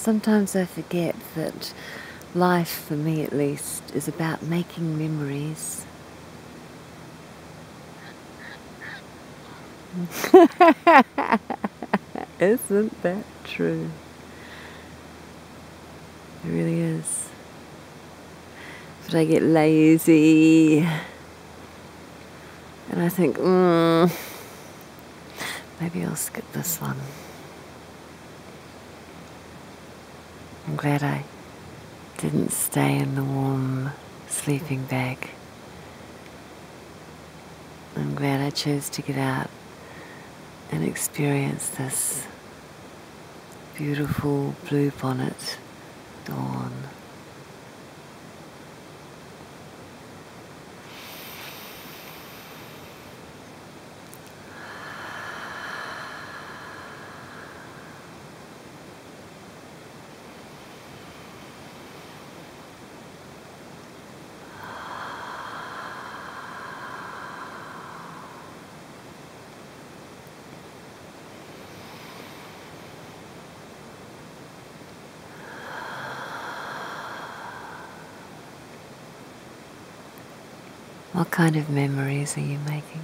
Sometimes I forget that life, for me at least, is about making memories. Isn't that true? It really is. But I get lazy and I think, maybe I'll skip this one. I'm glad I didn't stay in the warm sleeping bag. I'm glad I chose to get out and experience this beautiful bluebonnet dawn. What kind of memories are you making?